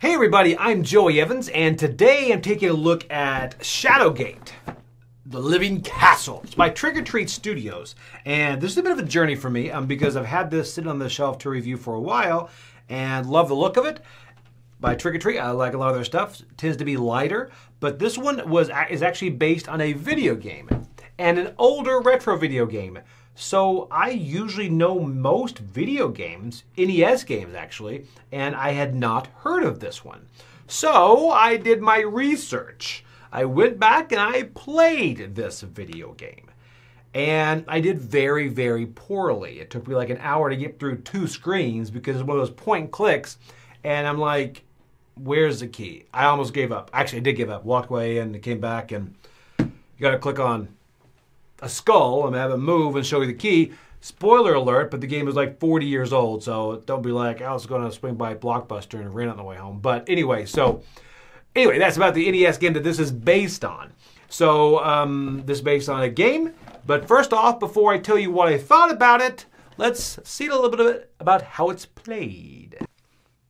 Hey everybody, I'm Joey Evans, and today I'm taking a look at Shadowgate, the Living Castle. It's by Trick or Treat Studios, and this is a bit of a journey for me because I've had this sitting on the shelf to review for a while and love the look of it. By Trick or Treat, I like a lot of their stuff. It tends to be lighter, but this one is actually based on a video game, and an older retro video game. So I usually know most video games, NES games actually, and I had not heard of this one. So I did my research. I went back and I played this video game. And I did very, very poorly. It took me like an hour to get through 2 screens because it's one of those point and clicks. And I'm like, where's the key? I almost gave up. Actually, I did give up. Walked away and came back, and you got to click on a skull and have it move and show you the key. Spoiler alert, but the game is like 40 years old, so don't be like, I was going to swing by Blockbuster and ran on the way home. But anyway, that's about the NES game that this is based on. So this is based on a game, but first off, before I tell you what I thought about it, let's see a little bit about how it's played.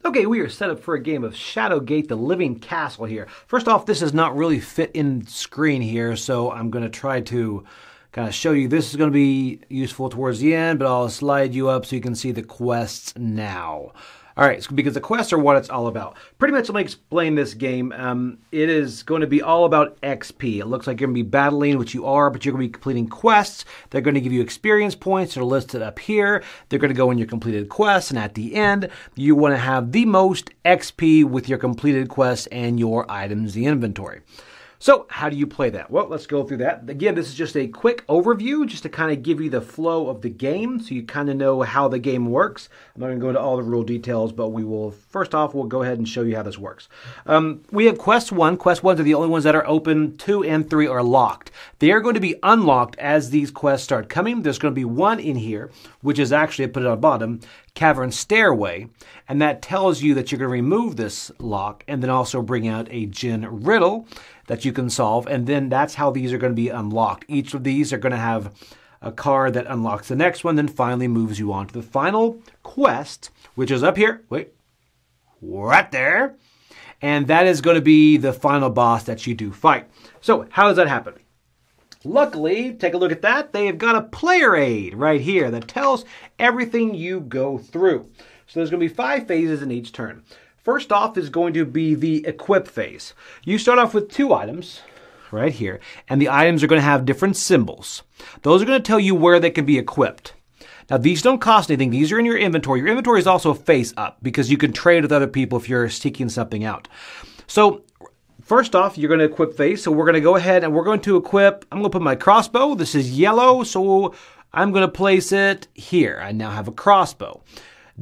Okay, we are set up for a game of Shadowgate, the Living Castle here. First off, this does not really fit in screen here, so I'm going to try to kind of show you. This is going to be useful towards the end, but I'll slide you up so you can see the quests now. All right, so because the quests are what it's all about. Pretty much, let me explain this game. It is going to be all about XP. It looks like you're going to be battling, which you are, but you're going to be completing quests. They're going to give you experience points. They're listed up here. They're going to go in your completed quests, and at the end, you want to have the most XP with your completed quests and your items in the inventory. So how do you play that? Well, let's go through that. Again, this is just a quick overview just to kind of give you the flow of the game so you kind of know how the game works. I'm not going to go into all the real details, but first off, we'll go ahead and show you how this works. We have Quest 1. Quest 1s are the only ones that are open. 2 and 3 are locked. They are going to be unlocked as these quests start coming. There's going to be one in here, which is actually, I put it on the bottom, Cavern Stairway, and that tells you that you're going to remove this lock and then also bring out a gin riddle that you can solve, and then that's how these are going to be unlocked. Each of these are going to have a card that unlocks the next one, then finally moves you on to the final quest, which is up here. Wait, right there. And that is going to be the final boss that you do fight. So how does that happen? Luckily, take a look at that. They have got a player aid right here that tells everything you go through. So there's going to be 5 phases in each turn. First off is going to be the equip phase. You start off with 2 items right here, and the items are going to have different symbols. Those are going to tell you where they can be equipped. Now, these don't cost anything. These are in your inventory. Your inventory is also face up because you can trade with other people if you're seeking something out. So first off, you're going to equip phase. So we're going to go ahead and we're going to equip, I'm going to put my crossbow. This is yellow, so I'm going to place it here. I now have a crossbow.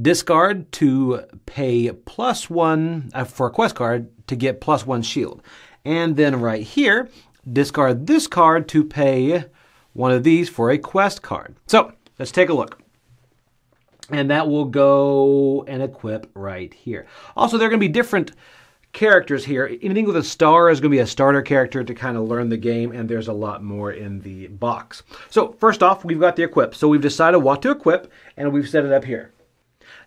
Discard to pay +1 for a quest card to get +1 shield. And then right here, discard this card to pay one of these for a quest card. So let's take a look. And that will go and equip right here. Also, there are going to be different characters here. Anything with a star is going to be a starter character to kind of learn the game, and there's a lot more in the box. So first off, we've got the equip. So we've decided what to equip, and we've set it up here.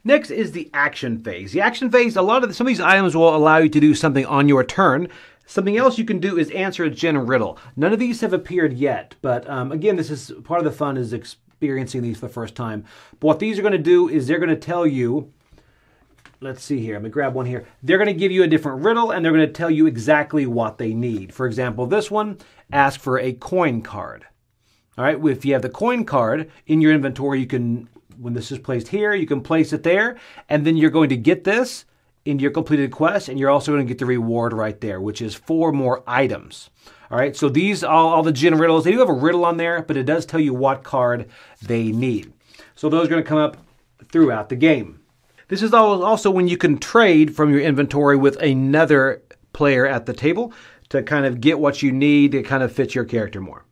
Next is the action phase. The action phase, some of these items will allow you to do something on your turn. Something else you can do is answer a gin riddle. None of these have appeared yet, but again, this is part of the fun is experiencing these for the first time. But what these are going to do is they're going to tell you, let's see here, I'm going to grab one here. They're going to give you a different riddle, and they're going to tell you exactly what they need. For example, this one, ask for a coin card. All right, if you have the coin card in your inventory, you can, when this is placed here, you can place it there, and then you're going to get this in your completed quest, and you're also going to get the reward right there, which is 4 more items. All right, so these, all the gin riddles, they do have a riddle on there, but it does tell you what card they need. So those are going to come up throughout the game. This is also when you can trade from your inventory with another player at the table to kind of get what you need to kind of fit your character more.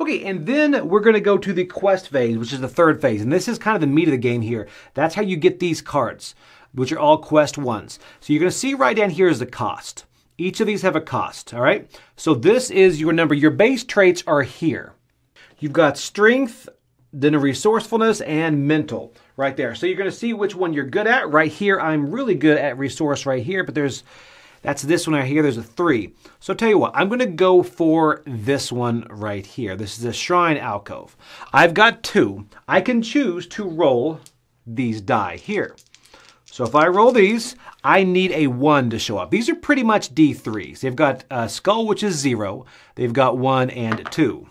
Okay, and then we're going to go to the quest phase, which is the 3rd phase. And this is kind of the meat of the game here. That's how you get these cards, which are all quest 1s. So you're going to see right down here is the cost. Each of these have a cost, all right? So this is your number. Your base traits are here. You've got strength, then a resourcefulness, and mental. right there. So you're going to see which one you're good at. Right here, I'm really good at resource right here, but that's this one right here. There's a 3. So I'll tell you what, I'm going to go for this one right here. This is a shrine alcove. I've got 2. I can choose to roll these die here. So if I roll these, I need a 1 to show up. These are pretty much D3s. They've got a skull, which is 0. They've got 1 and 2.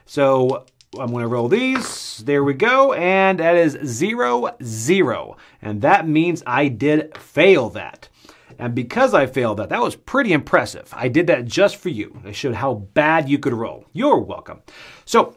So I'm going to roll these. There we go. And that is 0, 0. And that means I did fail that. And because I failed that was pretty impressive. I did that just for you. It showed how bad you could roll. You're welcome. So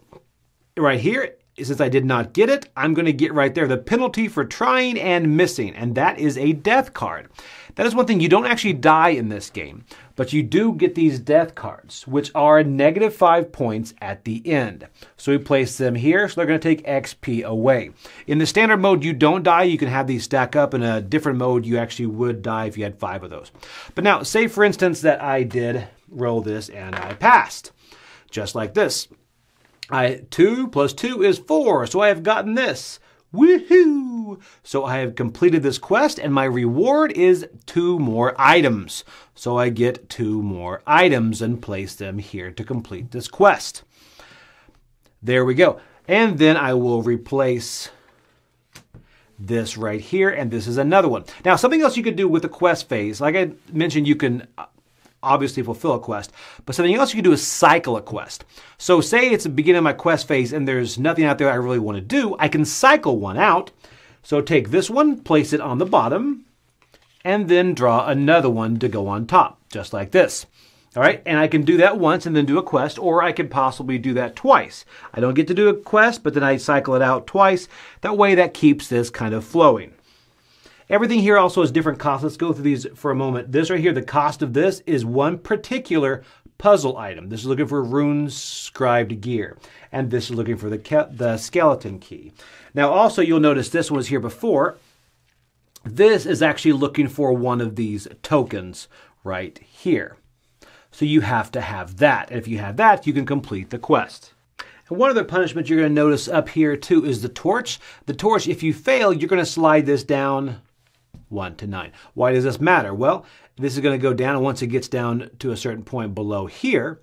right here, since I did not get it, I'm going to get right there the penalty for trying and missing, and that is a death card. That is one thing. You don't actually die in this game, but you do get these death cards, which are -5 points at the end. So we place them here, so they're going to take XP away. In the standard mode, you don't die. You can have these stack up. In a different mode, you actually would die if you had 5 of those. But now, say for instance that I did roll this and I passed, just like this. 2 plus 2 is 4, so I have gotten this. Woohoo! So I have completed this quest, and my reward is 2 more items. So I get 2 more items and place them here to complete this quest. There we go. And then I will replace this right here, and this is another one. Now, something else you could do with the quest phase, like I mentioned, you can obviously fulfill a quest, but something else you can do is cycle a quest. So say it's the beginning of my quest phase and there's nothing out there I really want to do, I can cycle one out. So take this one, place it on the bottom, and then draw another one to go on top, just like this. All right, and I can do that once and then do a quest, or I could possibly do that twice. I don't get to do a quest, but then I cycle it out twice. That way that keeps this kind of flowing. Everything here also has different costs. Let's go through these for a moment. This right here, the cost of this is one particular puzzle item. This is looking for runes scribed gear. And this is looking for the skeleton key. Now also you'll notice this one was here before. This is actually looking for one of these tokens right here. So you have to have that. And if you have that, you can complete the quest. And one other punishment you're going to notice up here too is the torch. The torch, if you fail, you're going to slide this down 1 to 9. Why does this matter? Well, this is going to go down, and once it gets down to a certain point below here,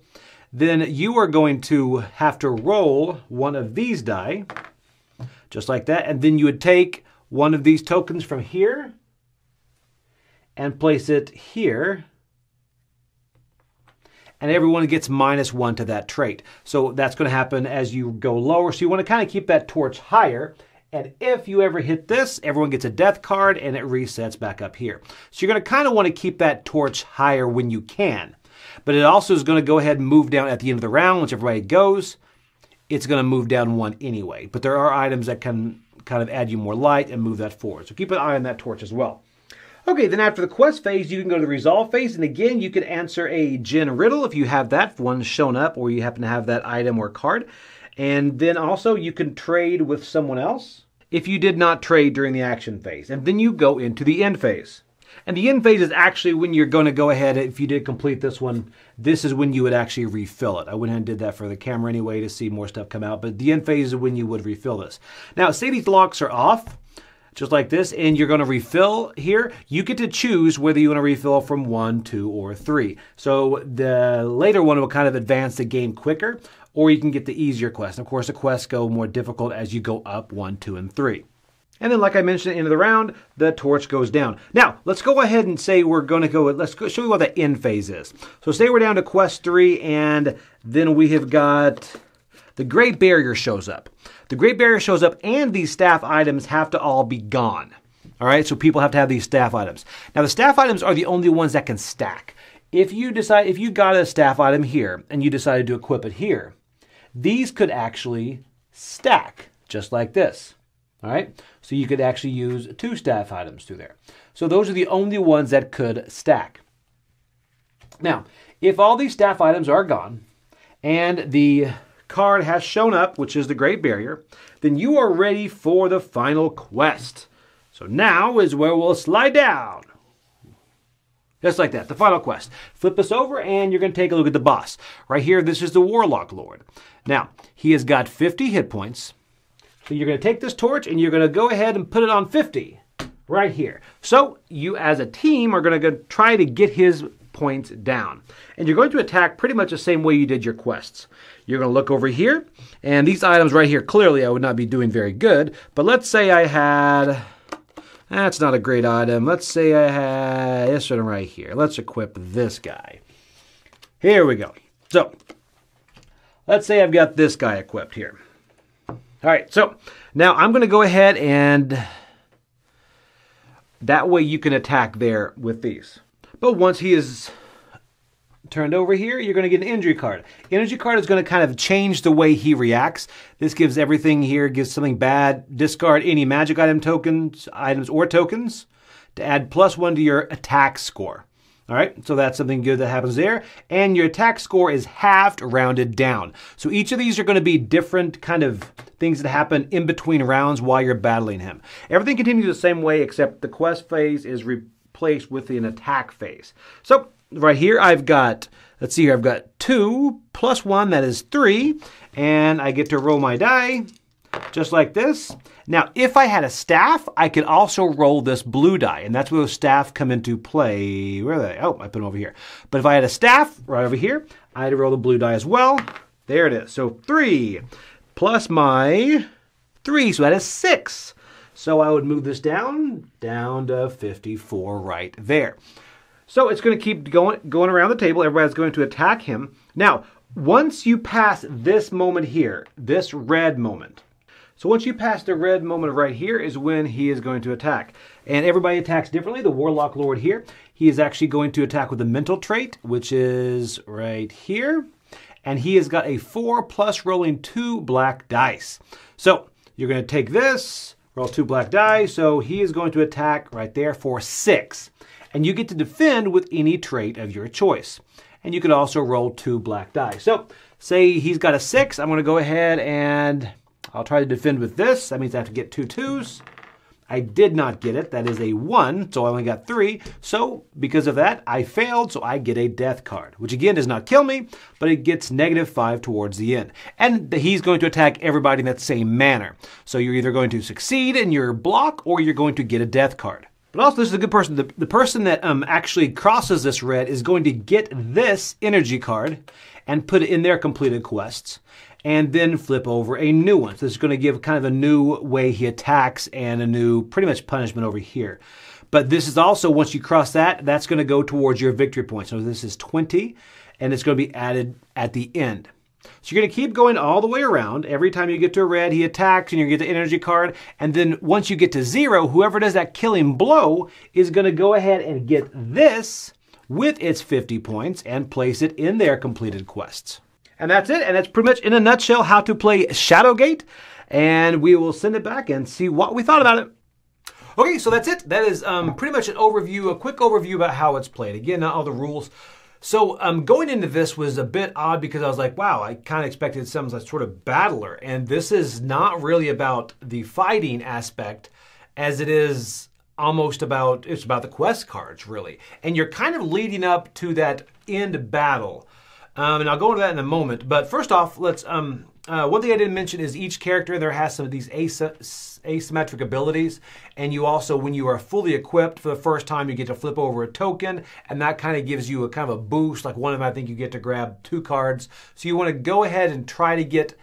then you are going to have to roll one of these die, just like that, and then you would take one of these tokens from here and place it here, and everyone gets -1 to that trait. So that's going to happen as you go lower, so you want to kind of keep that torch higher. And if you ever hit this, everyone gets a death card and it resets back up here. So you're going to kind of want to keep that torch higher when you can. But it also is going to go ahead and move down at the end of the round. Once everybody goes, it's going to move down 1 anyway. But there are items that can kind of add you more light and move that forward. So keep an eye on that torch as well. Okay, then after the quest phase, you can go to the resolve phase. And again, you can answer a Djinn riddle if you have that one shown up or you happen to have that item or card. And then also you can trade with someone else if you did not trade during the action phase. And then you go into the end phase. And the end phase is actually when you're going to go ahead, if you did complete this one, this is when you would actually refill it. I went ahead and did that for the camera anyway to see more stuff come out. But the end phase is when you would refill this. Now, say these locks are off, just like this, and you're going to refill here. You get to choose whether you want to refill from 1, 2, or 3. So the later one will kind of advance the game quicker, or you can get the easier quest. Of course, the quests go more difficult as you go up 1, 2, and 3. And then, like I mentioned at the end of the round, the torch goes down. Now, let's go ahead and say we're going to go, let's go show you what the end phase is. So say we're down to quest 3, and then we have got the Great Barrier shows up. The Great Barrier shows up, and these staff items have to all be gone. All right, so people have to have these staff items. Now, the staff items are the only ones that can stack. If you got a staff item here, and you decided to equip it here, these could actually stack, just like this. All right, so you could actually use 2 staff items through there. So those are the only ones that could stack. Now, if all these staff items are gone, and the card has shown up, which is the Great Barrier, then you are ready for the final quest. So now is where we'll slide down. Just like that, the final quest. Flip this over and you're going to take a look at the boss. Right here, this is the Warlock Lord. Now, he has got 50 hit points. So you're going to take this torch and you're going to go ahead and put it on 50 right here. So you as a team are going to try to get his points down. And you're going to attack pretty much the same way you did your quests. You're going to look over here, and these items right here, clearly I would not be doing very good. But let's say I had, that's not a great item. Let's say I had this one right here. Let's equip this guy. Here we go. So let's say I've got this guy equipped here. All right, so now I'm going to go ahead and that way you can attack there with these. But once he is turned over here, you're going to get an injury card. Energy card is going to kind of change the way he reacts. This gives everything here, gives something bad. Discard any magic item tokens, items or tokens to add +1 to your attack score. All right, so that's something good that happens there. And your attack score is halved, rounded down. So each of these are going to be different kind of things that happen in between rounds while you're battling him. Everything continues the same way except the quest phase is replaced with an attack phase. So right here I've got, let's see here, I've got 2 + 1, that is 3. And I get to roll my die just like this. Now, if I had a staff, I could also roll this blue die, and that's where those staff come into play. Where are they? Oh, I put them over here. But if I had a staff right over here, I had to roll the blue die as well. There it is. So 3 plus my 3, so that is 6. So I would move this down to 54 right there. So it's going to keep going around the table. Everybody's going to attack him. Now, once you pass this moment here, this red moment, so once you pass the red moment right here is when he is going to attack. And everybody attacks differently. The Warlock Lord here, he is actually going to attack with a mental trait, which is right here. And he has got a 4 plus rolling 2 black dice. So you're going to take this, roll 2 black dice. So he is going to attack right there for 6. And you get to defend with any trait of your choice. And you could also roll 2 black dice. So say he's got a 6. I'm going to go ahead and I'll try to defend with this. That means I have to get 2 2s. I did not get it. That is a 1, so I only got 3. So because of that, I failed, so I get a death card, which again does not kill me, but it gets -5 towards the end. And he's going to attack everybody in that same manner. So you're either going to succeed in your block or you're going to get a death card. But also, this is a good person. The person that actually crosses this red is going to get this energy card and put it in their completed quests, and then flip over a new one. So this is going to give kind of a new way he attacks and a new pretty much punishment over here. But this is also, once you cross that, that's going to go towards your victory point. So this is 20, and it's going to be added at the end. So you're going to keep going all the way around. Every time you get to a red, he attacks, and you get the energy card. And then once you get to 0, whoever does that killing blow is going to go ahead and get this with its 50 points and place it in their completed quests. And that's it. And that's pretty much in a nutshell how to play Shadowgate. And we will send it back and see what we thought about it. Okay, so that's it. That is pretty much an overview, a quick overview about how it's played. Again, not all the rules. So going into this was a bit odd because I was like, wow, I kind of expected some sort of battler. And this is not really about the fighting aspect as it is almost about, it's about the quest cards, really. And you're kind of leading up to that end battle. And I'll go into that in a moment. But first off, let's, one thing I didn't mention is each character there has some of these asymmetric abilities. And you also, when you are fully equipped for the first time, you get to flip over a token. And that kind of gives you a kind of a boost. Like one of them, I think you get to grab 2 cards. So you want to go ahead and try to get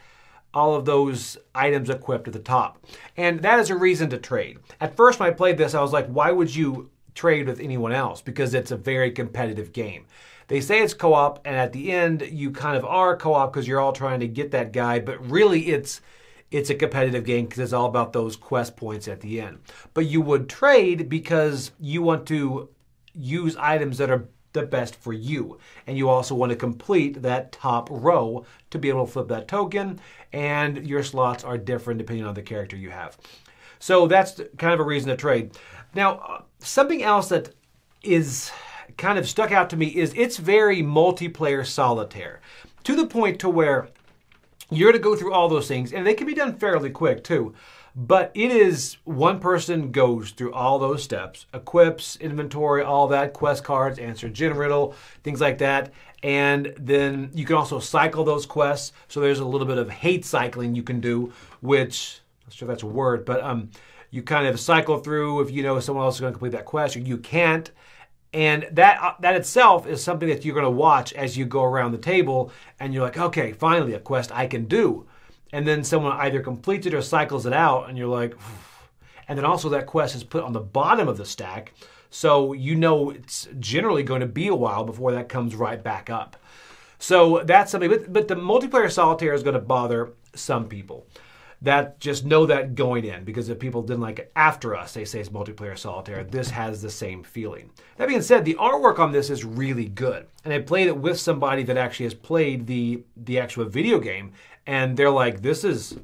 all of those items equipped at the top. And that is a reason to trade. At first when I played this, I was like, why would you trade with anyone else? Because it's a very competitive game. They say it's co-op, and at the end, you kind of are co-op because you're all trying to get that guy, but really it's a competitive game because it's all about those quest points at the end. But you would trade because you want to use items that are the best for you. And you also want to complete that top row to be able to flip that token, and your slots are different depending on the character you have. So that's kind of a reason to trade. Now, something else that is kind of stuck out to me is it's very multiplayer solitaire, to the point to where you're going to go through all those things, and they can be done fairly quick too. But it is one person goes through all those steps, equips, inventory, all that, quest cards, answer gen riddle, things like that. And then you can also cycle those quests. So there's a little bit of hate cycling you can do, which not sure if that's a word, but you kind of cycle through if you know someone else is going to complete that quest or you can't. And that itself is something that you're going to watch as you go around the table and you're like, okay, finally a quest I can do. And then someone either completes it or cycles it out and you're like, phew. And then also that quest is put on the bottom of the stack. So you know it's generally going to be a while before that comes right back up. So that's something, but the multiplayer solitaire is going to bother some people that just know that going in, because if people didn't like it after us, they say it's multiplayer solitaire, this has the same feeling. That being said, the artwork on this is really good. And I played it with somebody that actually has played the actual video game, and they're like, this is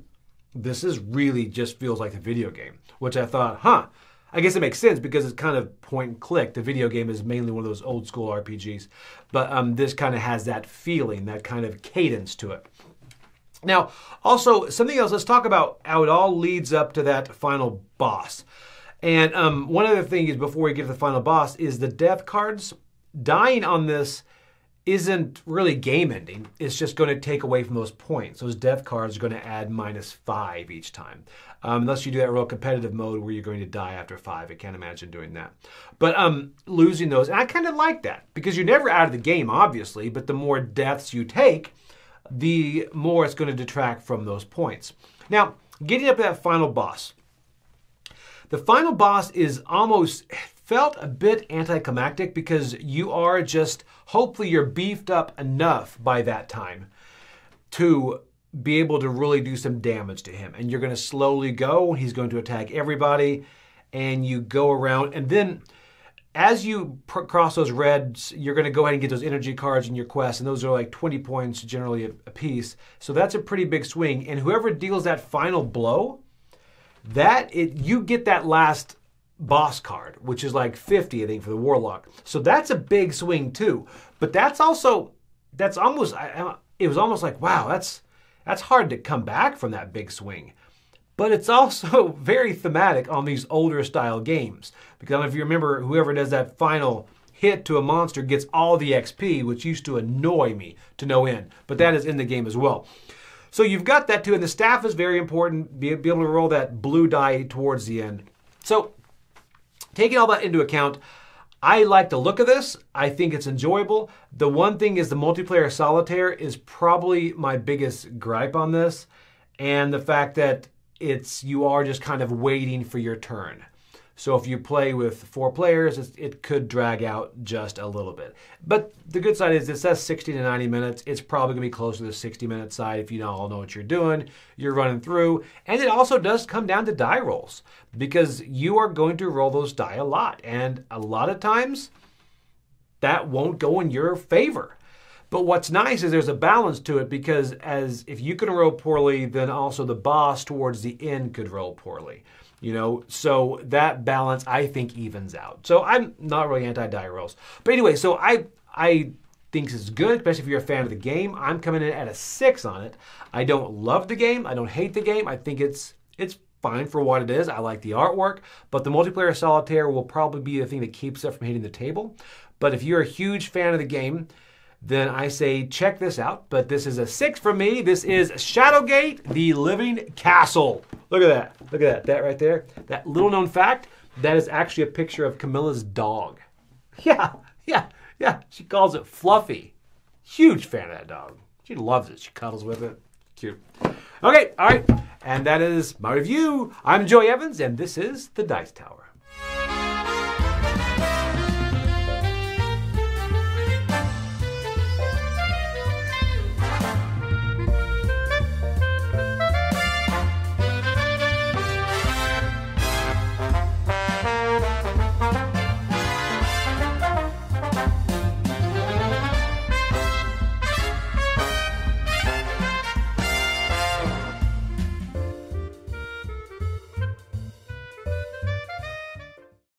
really just feels like the video game, which I thought, huh. I guess it makes sense because it's kind of point and click. The video game is mainly one of those old school RPGs, but this kind of has that feeling, that kind of cadence to it. Now, also, something else, let's talk about how it all leads up to that final boss. And one other thing is, before we get to the final boss, is the death cards. Dying on this isn't really game ending. It's just going to take away from those points. Those death cards are going to add -5 each time. Unless you do that real competitive mode where you're going to die after 5. I can't imagine doing that. But losing those, and I kind of like that, because you're never out of the game, obviously, but the more deaths you take, the more it's going to detract from those points. Now, getting up to that final boss. The final boss is almost felt a bit anticlimactic because you are just, hopefully you're beefed up enough by that time to be able to really do some damage to him. And you're going to slowly go, he's going to attack everybody, and you go around, and then as you cross those reds, you're going to go ahead and get those energy cards in your quest, and those are like 20 points generally a piece. So that's a pretty big swing. And whoever deals that final blow, you get that last boss card, which is like 50, I think, for the Warlock. So that's a big swing too. But it was almost like, wow, that's hard to come back from that big swing. But it's also very thematic on these older style games. Because if you remember, whoever does that final hit to a monster gets all the XP, which used to annoy me to no end. But that is in the game as well. So you've got that too, and the staff is very important. Be able to roll that blue die towards the end. So taking all that into account, I like the look of this. I think it's enjoyable. The one thing is the multiplayer solitaire is probably my biggest gripe on this. And the fact that you are just kind of waiting for your turn. So if you play with 4 players, it could drag out just a little bit. But the good side is it says 60 to 90 minutes. It's probably going to be closer to the 60-minute side if you all know what you're doing. You're running through. And it also does come down to die rolls, because you are going to roll those die a lot. And a lot of times, that won't go in your favor. But what's nice is there's a balance to it, because if you can roll poorly, then also the boss towards the end could roll poorly. So that balance, I think, evens out. So I'm not really anti-die rolls. But anyway, so I think this is good, especially if you're a fan of the game. I'm coming in at a 6 on it. I don't love the game. I don't hate the game. I think it's fine for what it is. I like the artwork. But the multiplayer solitaire will probably be the thing that keeps it from hitting the table. But if you're a huge fan of the game, then I say check this out. But this is a 6 from me. This is Shadowgate, the Living Castle. Look at that. Look at that. That right there. That little known fact, that is actually a picture of Camilla's dog. Yeah. She calls it Fluffy. Huge fan of that dog. She loves it. She cuddles with it. Cute. Okay, all right. And that is my review. I'm Joey Evans, and this is The Dice Tower.